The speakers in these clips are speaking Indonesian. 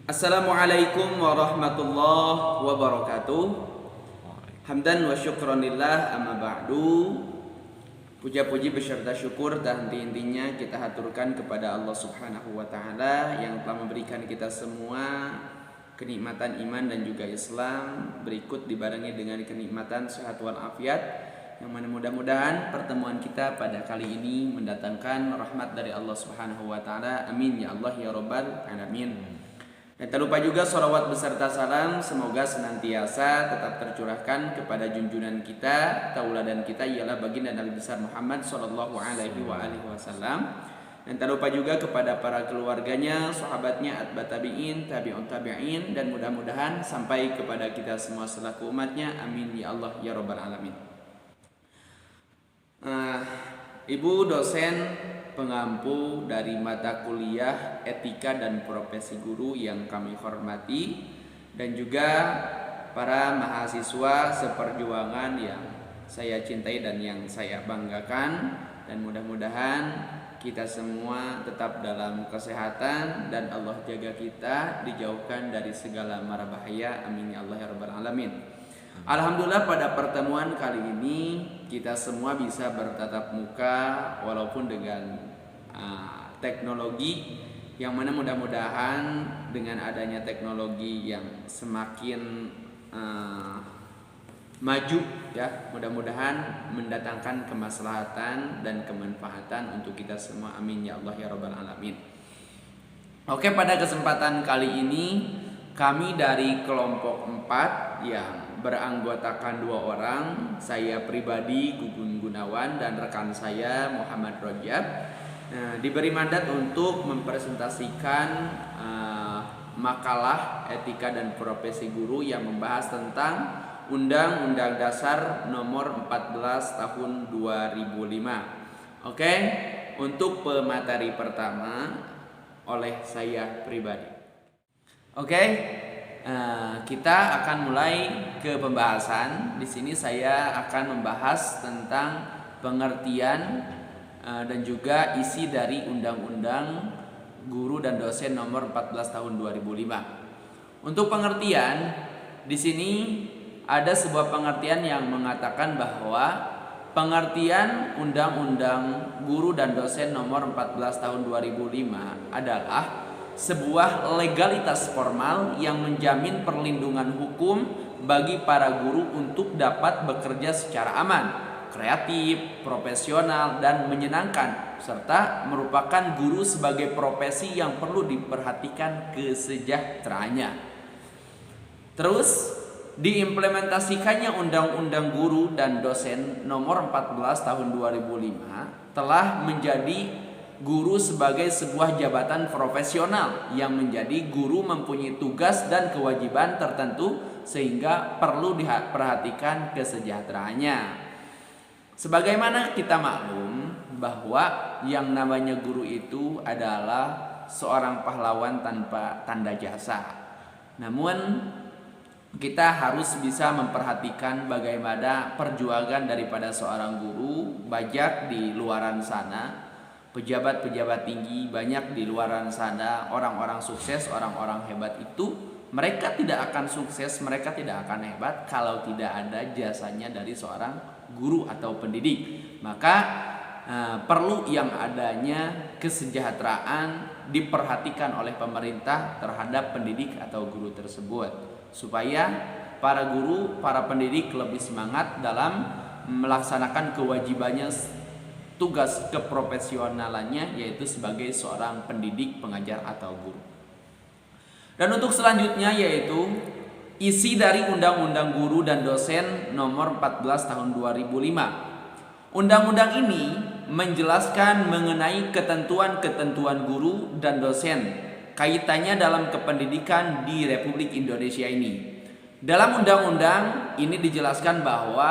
Assalamualaikum warahmatullahi wabarakatuh. Hamdan wa syukranillah amma ba'du. Puja-puji beserta syukur tak henti-hentinya kita haturkan kepada Allah Subhanahu wa taala yang telah memberikan kita semua kenikmatan iman dan juga Islam, berikut dibarengi dengan kenikmatan sehat wal afiat, yang mana mudah-mudahan pertemuan kita pada kali ini mendatangkan rahmat dari Allah Subhanahu wa taala. Amin ya Allah ya rabbal alamin. Dan tak lupa juga sholawat beserta salam semoga senantiasa tetap tercurahkan kepada junjungan kita, tauladan kita ialah baginda Nabi besar Muhammad sallallahu alaihi wasallam. Dan tak lupa juga kepada para keluarganya, sahabatnya, atba tabi'in, tabi'un tabi'in, dan mudah-mudahan sampai kepada kita semua selaku umatnya. Amin ya Allah ya rabbal alamin. Ibu dosen pengampu dari mata kuliah etika dan profesi guru yang kami hormati, dan juga para mahasiswa seperjuangan yang saya cintai dan yang saya banggakan, dan mudah-mudahan kita semua tetap dalam kesehatan dan Allah jaga kita dijauhkan dari segala mara bahaya. Amin ya Allah ya rabbal alamin. Alhamdulillah pada pertemuan kali ini kita semua bisa bertatap muka walaupun dengan teknologi, yang mana mudah-mudahan dengan adanya teknologi yang semakin maju ya, mudah-mudahan mendatangkan kemaslahatan dan kemanfaatan untuk kita semua. Amin ya Allah ya rabbal alamin. Oke, pada kesempatan kali ini kami dari kelompok 4 yang beranggotakan 2 orang, saya pribadi Gugun Gunawan dan rekan saya Muhammad Rojab, diberi mandat untuk mempresentasikan makalah etika dan profesi guru yang membahas tentang Undang-Undang Dasar Nomor 14 Tahun 2005. Oke, untuk pemateri pertama oleh saya pribadi. Oke, kita akan mulai ke pembahasan. Di sini saya akan membahas tentang pengertian dan juga isi dari Undang-Undang Guru dan Dosen Nomor 14 Tahun 2005. Untuk pengertian, di sini ada sebuah pengertian yang mengatakan bahwa pengertian Undang-Undang Guru dan Dosen Nomor 14 Tahun 2005 adalah sebuah legalitas formal yang menjamin perlindungan hukum bagi para guru untuk dapat bekerja secara aman, kreatif, profesional, dan menyenangkan, serta merupakan guru sebagai profesi yang perlu diperhatikan kesejahteraannya. Terus diimplementasikannya Undang-Undang Guru dan Dosen Nomor 14 Tahun 2005 telah menjadi guru sebagai sebuah jabatan profesional yang menjadi guru mempunyai tugas dan kewajiban tertentu sehingga perlu diperhatikan kesejahteraannya. Sebagaimana kita maklum bahwa yang namanya guru itu adalah seorang pahlawan tanpa tanda jasa. Namun kita harus bisa memperhatikan bagaimana perjuangan daripada seorang guru banyak di luaran sana. Pejabat-pejabat tinggi banyak di luaran sana, orang-orang sukses, orang-orang hebat itu mereka tidak akan sukses, mereka tidak akan hebat kalau tidak ada jasanya dari seorang guru atau pendidik. Maka perlu yang adanya kesejahteraan diperhatikan oleh pemerintah terhadap pendidik atau guru tersebut, supaya para guru, para pendidik lebih semangat dalam melaksanakan kewajibannya, tugas keprofesionalannya, yaitu sebagai seorang pendidik, pengajar atau guru. Dan untuk selanjutnya yaitu isi dari Undang-Undang Guru dan Dosen Nomor 14 Tahun 2005. Undang-undang ini menjelaskan mengenai ketentuan-ketentuan guru dan dosen kaitannya dalam kependidikan di Republik Indonesia ini. Dalam undang-undang ini dijelaskan bahwa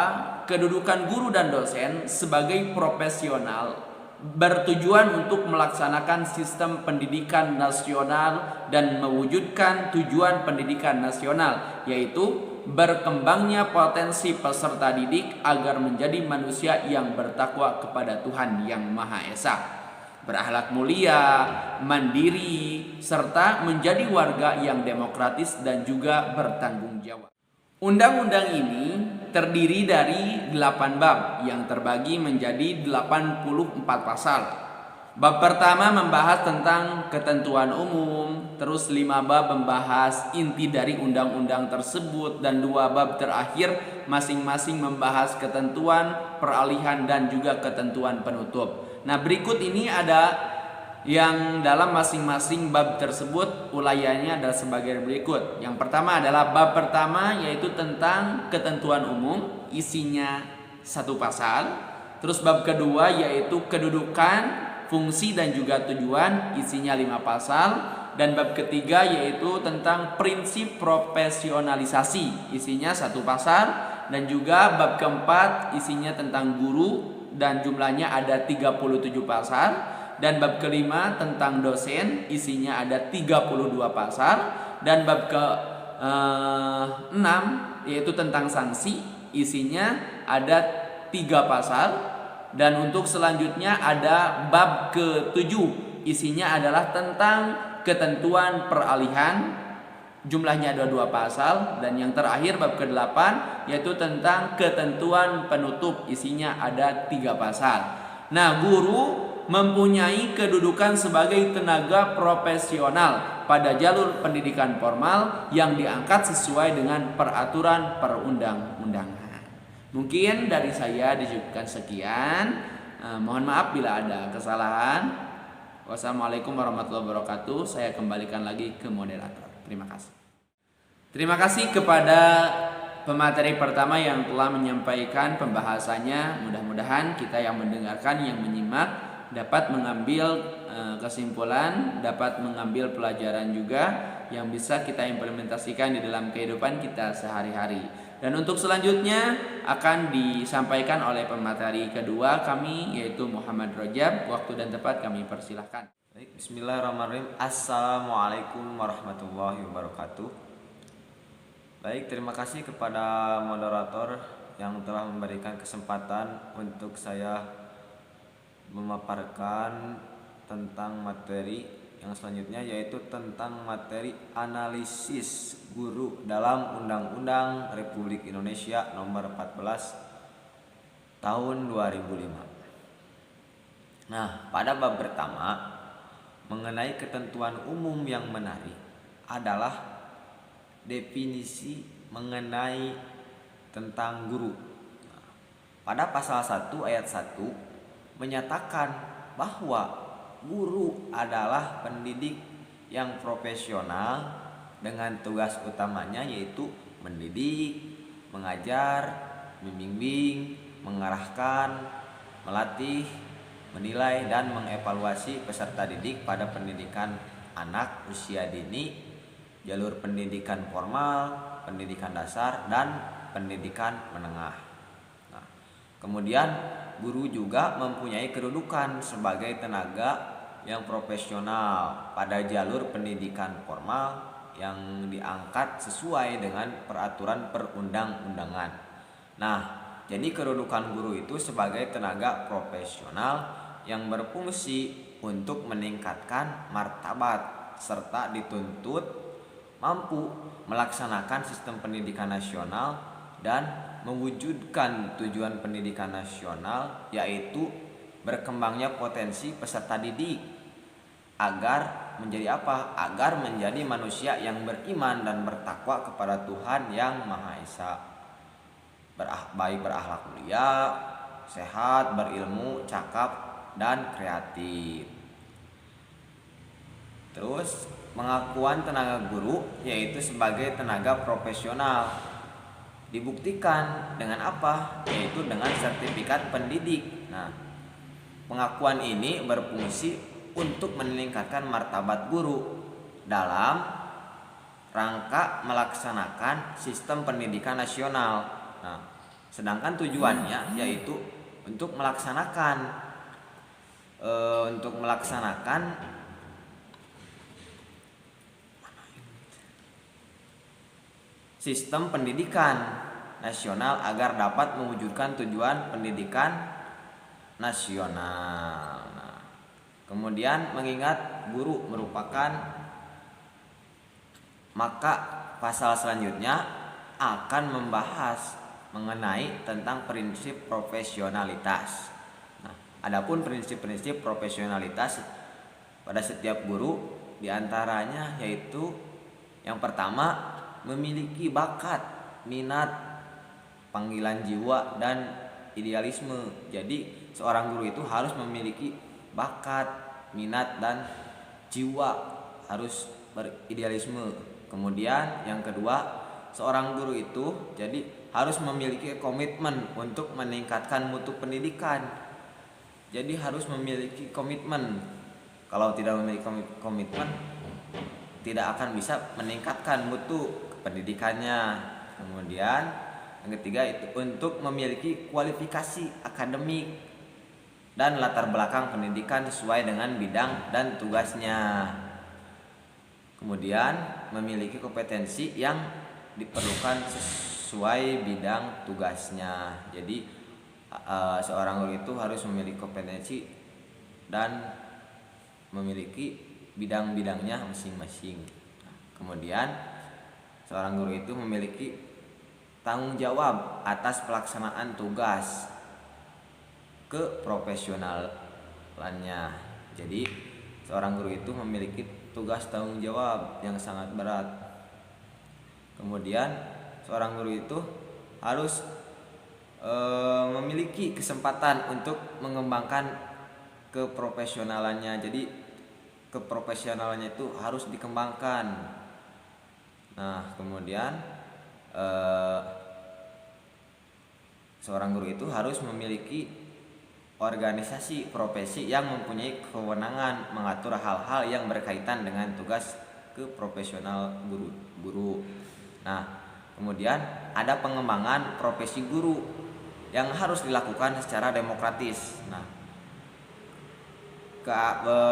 kedudukan guru dan dosen sebagai profesional bertujuan untuk melaksanakan sistem pendidikan nasional dan mewujudkan tujuan pendidikan nasional, yaitu berkembangnya potensi peserta didik agar menjadi manusia yang bertakwa kepada Tuhan Yang Maha Esa. berakhlak mulia, mandiri, serta menjadi warga yang demokratis dan juga bertanggung jawab. Undang-undang ini terdiri dari 8 bab yang terbagi menjadi 84 pasal. Bab pertama membahas tentang ketentuan umum, terus 5 bab membahas inti dari undang-undang tersebut, dan 2 bab terakhir masing-masing membahas ketentuan, peralihan, dan juga ketentuan penutup. Nah, berikut ini ada yang dalam masing-masing bab tersebut ulayanya adalah sebagai berikut. Yang pertama adalah bab pertama, yaitu tentang ketentuan umum, isinya 1 pasal. Terus bab kedua yaitu kedudukan, fungsi dan juga tujuan, isinya 5 pasal. Dan bab ketiga yaitu tentang prinsip profesionalisasi, isinya 1 pasal. Dan juga bab keempat isinya tentang guru dan jumlahnya ada 37 pasal. Dan bab kelima tentang dosen, isinya ada 32 pasal. Dan bab ke-6 yaitu tentang sanksi, isinya ada 3 pasal. Dan untuk selanjutnya ada bab ke-7, isinya adalah tentang ketentuan peralihan, jumlahnya ada 2 pasal. Dan yang terakhir bab ke-8 yaitu tentang ketentuan penutup, isinya ada 3 pasal. Nah, guru mempunyai kedudukan sebagai tenaga profesional pada jalur pendidikan formal yang diangkat sesuai dengan peraturan perundang-undangan. Mungkin dari saya disebutkan sekian. Mohon maaf bila ada kesalahan. Wassalamualaikum warahmatullahi wabarakatuh. Saya kembalikan lagi ke moderator. Terima kasih. Terima kasih kepada pemateri pertama yang telah menyampaikan pembahasannya. Mudah-mudahan kita yang mendengarkan, yang menyimak dapat mengambil kesimpulan, dapat mengambil pelajaran juga yang bisa kita implementasikan di dalam kehidupan kita sehari-hari. Dan untuk selanjutnya akan disampaikan oleh pemateri kedua kami, yaitu Muhammad Rajab. Waktu dan tempat kami persilahkan. Baik, bismillahirrahmanirrahim. Assalamualaikum warahmatullahi wabarakatuh. Baik, terima kasih kepada moderator yang telah memberikan kesempatan untuk saya memaparkan tentang materi yang selanjutnya, yaitu tentang materi analisis guru dalam Undang-Undang Republik Indonesia Nomor 14 Tahun 2005. Nah, pada bab pertama mengenai ketentuan umum yang menarik adalah definisi mengenai tentang guru. Nah, pada pasal 1 ayat 1 menyatakan bahwa guru adalah pendidik yang profesional dengan tugas utamanya yaitu mendidik, mengajar, membimbing, mengarahkan, melatih, menilai, dan mengevaluasi peserta didik pada pendidikan anak usia dini, jalur pendidikan formal, pendidikan dasar, dan pendidikan menengah. Nah, kemudian guru juga mempunyai kedudukan sebagai tenaga yang profesional pada jalur pendidikan formal yang diangkat sesuai dengan peraturan perundang-undangan. Nah, jadi kedudukan guru itu sebagai tenaga profesional yang berfungsi untuk meningkatkan martabat serta dituntut mampu melaksanakan sistem pendidikan nasional dan mewujudkan tujuan pendidikan nasional, yaitu berkembangnya potensi peserta didik agar menjadi apa? Agar menjadi manusia yang beriman dan bertakwa kepada Tuhan yang Maha Esa, baik berakhlak mulia, sehat, berilmu, cakap, dan kreatif. Terus pengakuan tenaga guru yaitu sebagai tenaga profesional dibuktikan dengan apa? Yaitu dengan sertifikat pendidik. Nah, pengakuan ini berfungsi untuk meningkatkan martabat guru dalam rangka melaksanakan sistem pendidikan nasional. Nah, sedangkan tujuannya yaitu untuk melaksanakan sistem pendidikan nasional agar dapat mewujudkan tujuan pendidikan nasional. Nah, Kemudian mengingat guru merupakan, maka pasal selanjutnya akan membahas mengenai tentang prinsip profesionalitas. Nah, adapun prinsip-prinsip profesionalitas pada setiap guru diantaranya yaitu yang pertama memiliki bakat, minat, panggilan jiwa dan idealisme. Jadi seorang guru itu harus memiliki bakat, minat dan jiwa, harus beridealisme. Kemudian yang kedua, seorang guru itu jadi harus memiliki komitmen untuk meningkatkan mutu pendidikan. Jadi harus memiliki komitmen. Kalau tidak memiliki komitmen, tidak akan bisa meningkatkan mutu pendidikannya. Kemudian yang ketiga itu untuk memiliki kualifikasi akademik dan latar belakang pendidikan sesuai dengan bidang dan tugasnya. Kemudian memiliki kompetensi yang diperlukan sesuai bidang tugasnya. Jadi seorang guru itu harus memiliki kompetensi dan memiliki bidang-bidangnya masing-masing. Kemudian seorang guru itu memiliki tanggung jawab atas pelaksanaan tugas keprofesionalannya. Jadi seorang guru itu memiliki tugas tanggung jawab yang sangat berat. Kemudian seorang guru itu harus memiliki kesempatan untuk mengembangkan keprofesionalannya. Jadi keprofesionalannya itu harus dikembangkan. Nah, kemudian seorang guru itu harus memiliki organisasi profesi yang mempunyai kewenangan mengatur hal-hal yang berkaitan dengan tugas keprofesional guru. Nah, kemudian ada pengembangan profesi guru yang harus dilakukan secara demokratis. Nah,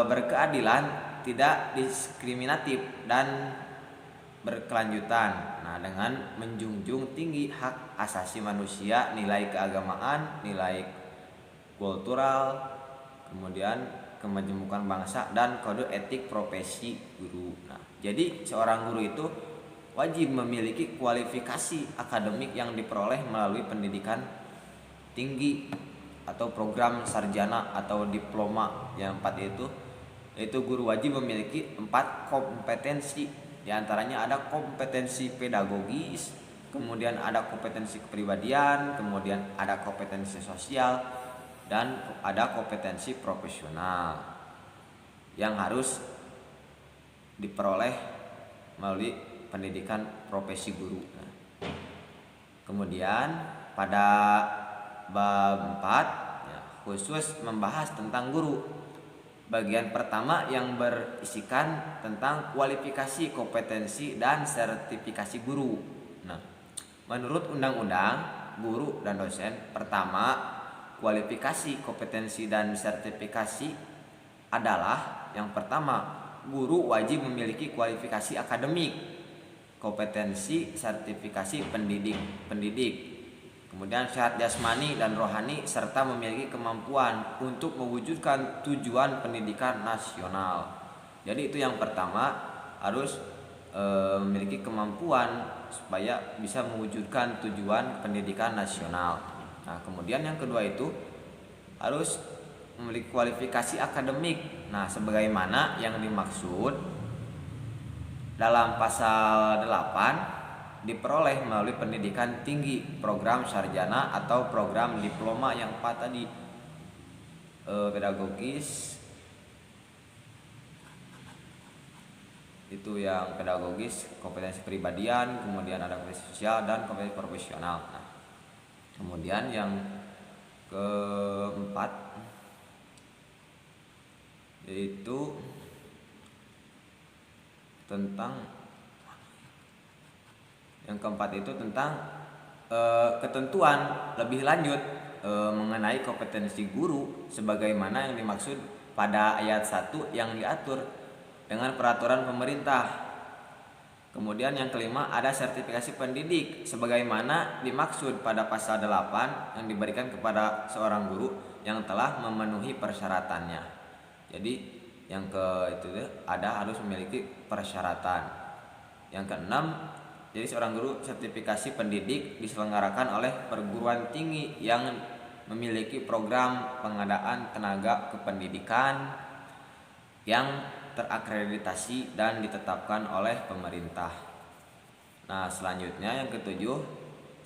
berkeadilan, tidak diskriminatif dan berkelanjutan. Nah, dengan menjunjung tinggi hak asasi manusia, nilai keagamaan, nilai kultural, kemudian kemajemukan bangsa dan kode etik profesi guru. Nah, jadi seorang guru itu wajib memiliki kualifikasi akademik yang diperoleh melalui pendidikan tinggi atau program sarjana atau diploma. Yang 4 itu yaitu guru wajib memiliki 4 kompetensi. Di antaranya ada kompetensi pedagogis, kemudian ada kompetensi kepribadian, kemudian ada kompetensi sosial, dan ada kompetensi profesional yang harus diperoleh melalui pendidikan profesi guru. Kemudian pada bab 4 ya, khusus membahas tentang guru. Bagian pertama yang berisikan tentang kualifikasi, kompetensi, dan sertifikasi guru. Nah, menurut undang-undang guru dan dosen, pertama, kualifikasi, kompetensi, dan sertifikasi adalah yang pertama, guru wajib memiliki kualifikasi akademik, kompetensi, sertifikasi pendidik. Kemudian syarat jasmani dan rohani serta memiliki kemampuan untuk mewujudkan tujuan pendidikan nasional. Jadi itu yang pertama, harus memiliki kemampuan supaya bisa mewujudkan tujuan pendidikan nasional. Nah, kemudian yang kedua itu harus memiliki kualifikasi akademik. Nah, sebagaimana yang dimaksud dalam pasal 8 diperoleh melalui pendidikan tinggi, program sarjana atau program diploma. Yang 4 tadi pedagogis, itu yang pedagogis, kompetensi kepribadian, kemudian ada kompetensi sosial dan kompetensi profesional. Nah, kemudian yang keempat yaitu tentang ketentuan lebih lanjut mengenai kompetensi guru sebagaimana yang dimaksud pada ayat 1 yang diatur dengan peraturan pemerintah. Kemudian yang kelima ada sertifikasi pendidik sebagaimana dimaksud pada pasal 8 yang diberikan kepada seorang guru yang telah memenuhi persyaratannya. Jadi yang ke itu ada harus memiliki persyaratan. Yang keenam, jadi seorang guru sertifikasi pendidik diselenggarakan oleh perguruan tinggi yang memiliki program pengadaan tenaga kependidikan yang terakreditasi dan ditetapkan oleh pemerintah. Nah, selanjutnya yang ketujuh,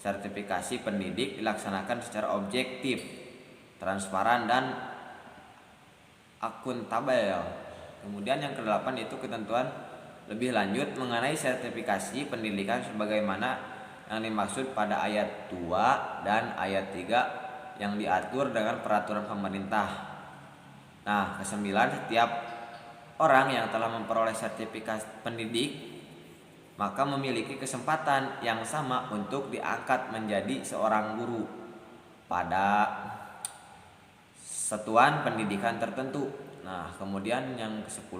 sertifikasi pendidik dilaksanakan secara objektif, transparan dan akuntabel. Kemudian yang kedelapan itu ketentuan lebih lanjut mengenai sertifikasi pendidikan sebagaimana yang dimaksud pada ayat 2 dan ayat 3 yang diatur dengan peraturan pemerintah. Nah, kesembilan, setiap orang yang telah memperoleh sertifikasi pendidik maka memiliki kesempatan yang sama untuk diangkat menjadi seorang guru pada satuan pendidikan tertentu. Nah, kemudian yang ke-10,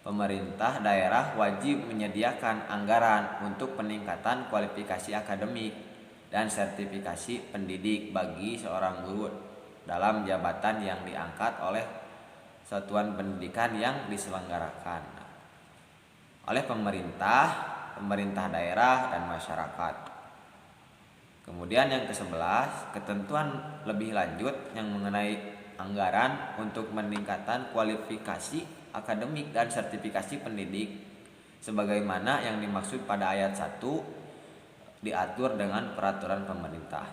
pemerintah daerah wajib menyediakan anggaran untuk peningkatan kualifikasi akademik dan sertifikasi pendidik bagi seorang guru dalam jabatan yang diangkat oleh satuan pendidikan yang diselenggarakan oleh pemerintah daerah dan masyarakat. Kemudian yang ke-11, ketentuan lebih lanjut yang mengenai anggaran untuk meningkatkan kualifikasi akademik dan sertifikasi pendidik sebagaimana yang dimaksud pada ayat 1 diatur dengan peraturan pemerintah.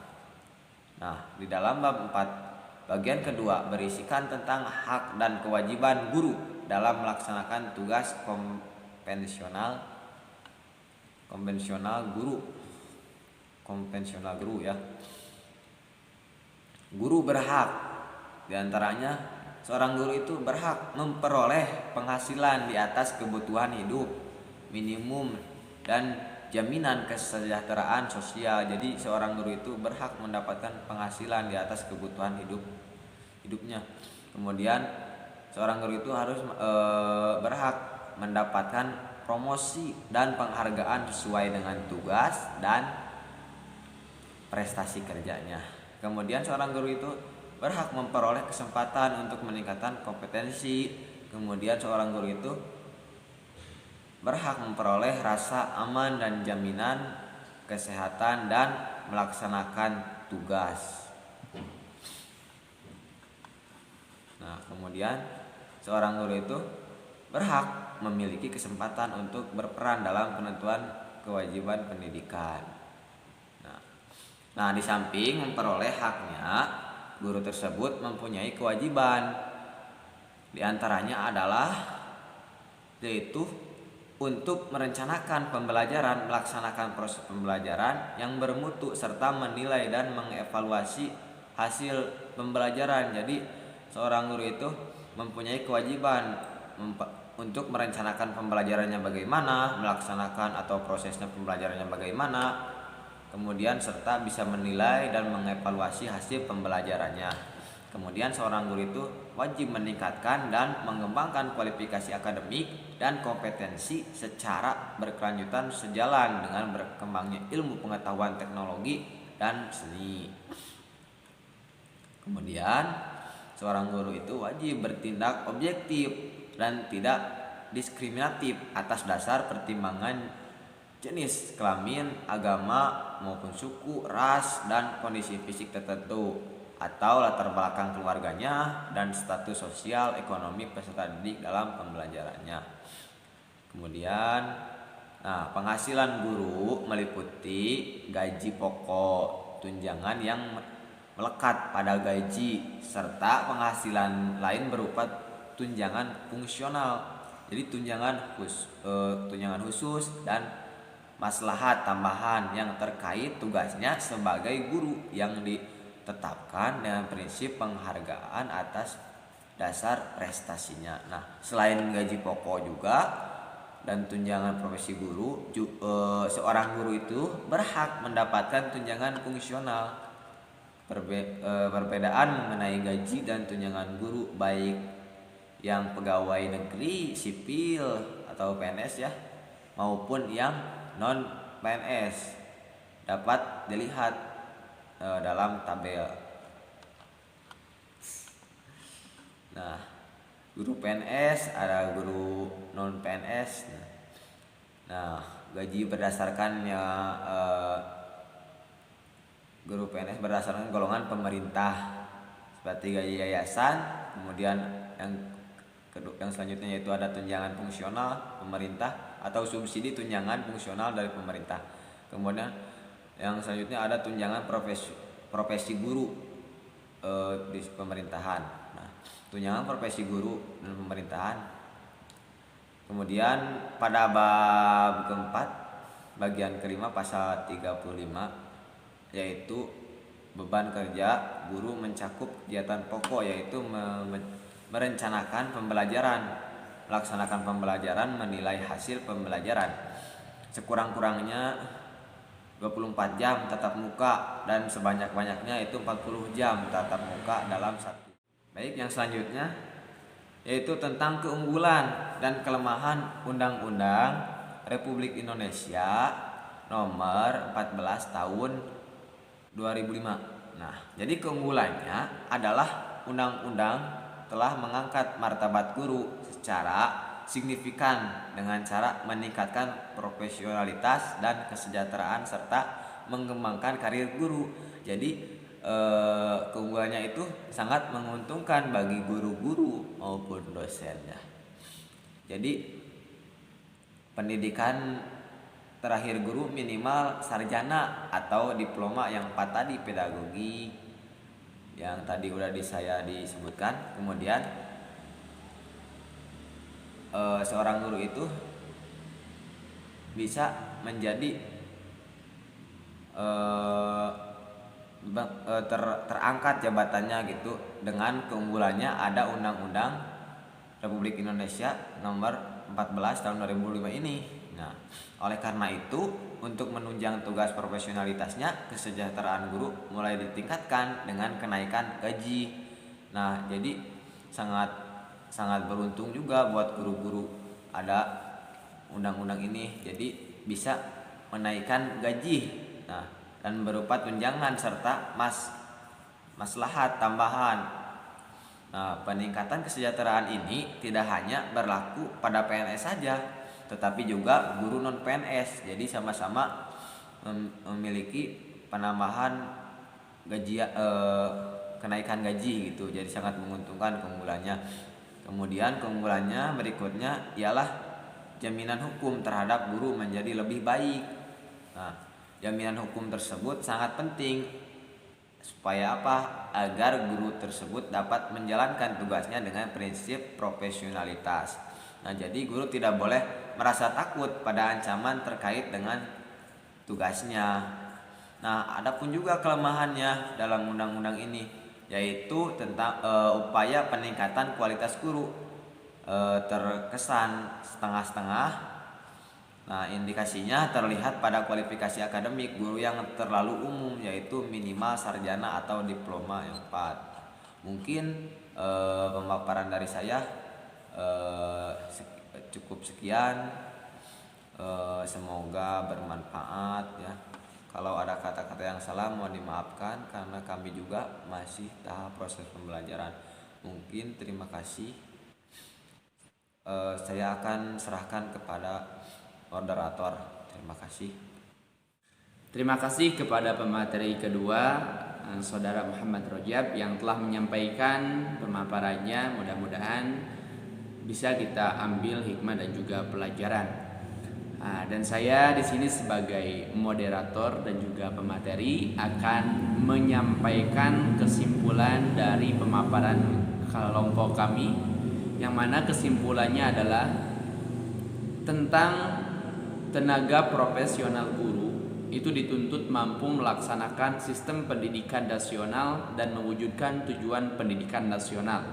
Nah, di dalam bab 4 bagian kedua berisikan tentang hak dan kewajiban guru dalam melaksanakan tugas konvensional guru ya. Guru berhak, diantaranya seorang guru itu berhak memperoleh penghasilan di atas kebutuhan hidup minimum dan jaminan kesejahteraan sosial. Jadi seorang guru itu berhak mendapatkan penghasilan di atas kebutuhan hidupnya. Kemudian seorang guru itu harus berhak mendapatkan promosi dan penghargaan sesuai dengan tugas dan prestasi kerjanya. Kemudian seorang guru itu berhak memperoleh kesempatan untuk meningkatkan kompetensi. Kemudian seorang guru itu berhak memperoleh rasa aman dan jaminan kesehatan dan melaksanakan tugas. Nah, kemudian seorang guru itu berhak memiliki kesempatan untuk berperan dalam penentuan kewajiban pendidikan. Nah, di samping memperoleh haknya, guru tersebut mempunyai kewajiban. Di antaranya adalah yaitu untuk merencanakan pembelajaran, melaksanakan proses pembelajaran yang bermutu serta menilai dan mengevaluasi hasil pembelajaran. Jadi, seorang guru itu mempunyai kewajiban untuk merencanakan pembelajarannya bagaimana, melaksanakan atau prosesnya pembelajarannya bagaimana, kemudian serta bisa menilai dan mengevaluasi hasil pembelajarannya. Kemudian seorang guru itu wajib meningkatkan dan mengembangkan kualifikasi akademik dan kompetensi secara berkelanjutan sejalan dengan berkembangnya ilmu pengetahuan teknologi dan seni. Kemudian seorang guru itu wajib bertindak objektif dan tidak diskriminatif atas dasar pertimbangan jenis kelamin, agama maupun suku, ras, dan kondisi fisik tertentu atau latar belakang keluarganya dan status sosial ekonomi peserta didik dalam pembelajarannya. Kemudian, penghasilan guru meliputi gaji pokok, tunjangan yang melekat pada gaji, serta penghasilan lain berupa tunjangan fungsional. Jadi tunjangan khusus dan maslahat tambahan yang terkait tugasnya sebagai guru yang ditetapkan dengan prinsip penghargaan atas dasar prestasinya. Nah, selain gaji pokok juga dan tunjangan profesi guru, seorang guru itu berhak mendapatkan tunjangan fungsional. Perbedaan mengenai gaji dan tunjangan guru baik yang pegawai negeri, sipil atau PNS ya, maupun yang non PNS dapat dilihat dalam tabel. Nah, guru PNS, ada guru non PNS. Nah, gaji berdasarkan guru PNS berdasarkan golongan pemerintah seperti gaji yayasan. Kemudian yang selanjutnya yaitu ada tunjangan fungsional pemerintah atau subsidi tunjangan fungsional dari pemerintah. Kemudian yang selanjutnya ada tunjangan profesi guru di pemerintahan. Nah, tunjangan profesi guru dan pemerintahan. Kemudian pada bab keempat bagian kelima pasal 35 yaitu beban kerja guru mencakup kegiatan pokok yaitu merencanakan pembelajaran, melaksanakan pembelajaran, menilai hasil pembelajaran. Sekurang-kurangnya 24 jam tatap muka dan sebanyak-banyaknya itu 40 jam tatap muka dalam satu. Baik, yang selanjutnya yaitu tentang keunggulan dan kelemahan Undang-Undang Republik Indonesia nomor 14 tahun 2005. Nah, jadi keunggulannya adalah undang-undang telah mengangkat martabat guru secara signifikan dengan cara meningkatkan profesionalitas dan kesejahteraan serta mengembangkan karir guru. Jadi keunggulannya itu sangat menguntungkan bagi guru-guru maupun dosennya. Jadi pendidikan terakhir guru minimal sarjana atau diploma yang 4 tadi, pedagogi yang tadi udah saya disebutkan. Kemudian seorang guru itu bisa menjadi terangkat jabatannya gitu dengan keunggulannya ada Undang-Undang Republik Indonesia nomor 14 tahun 2005 ini. Nah, oleh karena itu untuk menunjang tugas profesionalitasnya, kesejahteraan guru mulai ditingkatkan dengan kenaikan gaji. Nah, jadi sangat beruntung juga buat guru-guru ada undang-undang ini. Jadi bisa menaikkan gaji. Nah, dan berupa tunjangan serta maslahat tambahan. Nah, peningkatan kesejahteraan ini tidak hanya berlaku pada PNS saja, tetapi juga guru non PNS. Jadi sama-sama memiliki penambahan gaji, kenaikan gaji gitu. Jadi sangat menguntungkan keunggulannya. Kemudian keunggulannya berikutnya ialah jaminan hukum terhadap guru menjadi lebih baik. Nah, jaminan hukum tersebut sangat penting supaya apa? Agar guru tersebut dapat menjalankan tugasnya dengan prinsip profesionalitas. Nah, jadi guru tidak boleh merasa takut pada ancaman terkait dengan tugasnya. Nah, adapun juga kelemahannya dalam undang-undang ini yaitu tentang upaya peningkatan kualitas guru terkesan setengah-setengah. Nah, indikasinya terlihat pada kualifikasi akademik guru yang terlalu umum yaitu minimal sarjana atau diploma yang 4. Mungkin pemaparan dari saya cukup sekian. Semoga bermanfaat ya. Kalau ada kata-kata yang salah mohon dimaafkan karena kami juga masih tahap proses pembelajaran. Mungkin terima kasih. Saya akan serahkan kepada moderator. Terima kasih. Terima kasih kepada pemateri kedua, Saudara Muhammad Rojab yang telah menyampaikan pemaparannya. Mudah-mudahan bisa kita ambil hikmah dan juga pelajaran. Dan saya di sini sebagai moderator dan juga pemateri akan menyampaikan kesimpulan dari pemaparan kelompok kami, yang mana kesimpulannya adalah tentang tenaga profesional guru itu dituntut mampu melaksanakan sistem pendidikan nasional dan mewujudkan tujuan pendidikan nasional,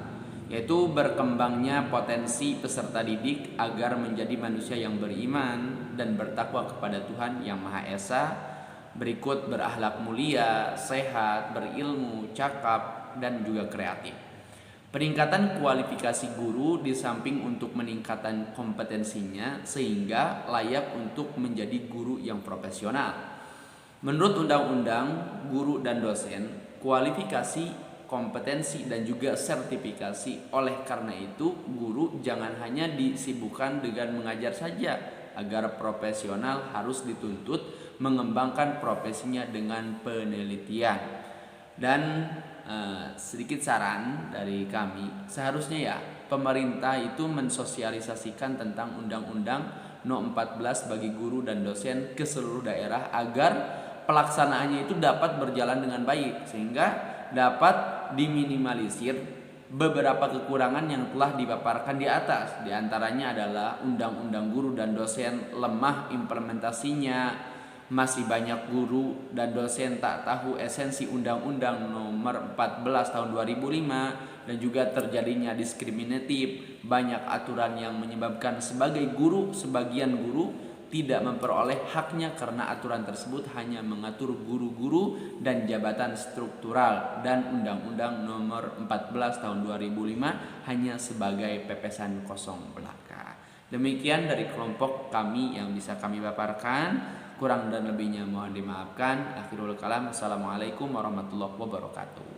yaitu berkembangnya potensi peserta didik agar menjadi manusia yang beriman dan bertakwa kepada Tuhan Yang Maha Esa, berikut berakhlak mulia, sehat, berilmu, cakap, dan juga kreatif. Peningkatan kualifikasi guru di samping untuk meningkatkan kompetensinya sehingga layak untuk menjadi guru yang profesional. Menurut Undang-Undang Guru dan Dosen, kualifikasi kompetensi dan juga sertifikasi. Oleh karena itu, guru jangan hanya disibukkan dengan mengajar saja. Agar profesional harus dituntut mengembangkan profesinya dengan penelitian. Dan sedikit saran dari kami, seharusnya ya pemerintah itu mensosialisasikan tentang Undang-Undang No 14 bagi guru dan dosen ke seluruh daerah agar pelaksanaannya itu dapat berjalan dengan baik, sehingga dapat diminimalisir beberapa kekurangan yang telah dipaparkan di atas. Di antaranya adalah Undang-Undang Guru dan Dosen lemah implementasinya, masih banyak guru dan dosen tak tahu esensi Undang-Undang Nomor 14 Tahun 2005, dan juga terjadinya diskriminatif. Banyak aturan yang menyebabkan sebagian guru tidak memperoleh haknya karena aturan tersebut hanya mengatur guru-guru dan jabatan struktural, dan Undang-Undang Nomor 14 Tahun 2005 hanya sebagai pepesan kosong belaka. Demikian dari kelompok kami yang bisa kami paparkan. Kurang dan lebihnya mohon dimaafkan. Akhirul kalam. Assalamualaikum warahmatullahi wabarakatuh.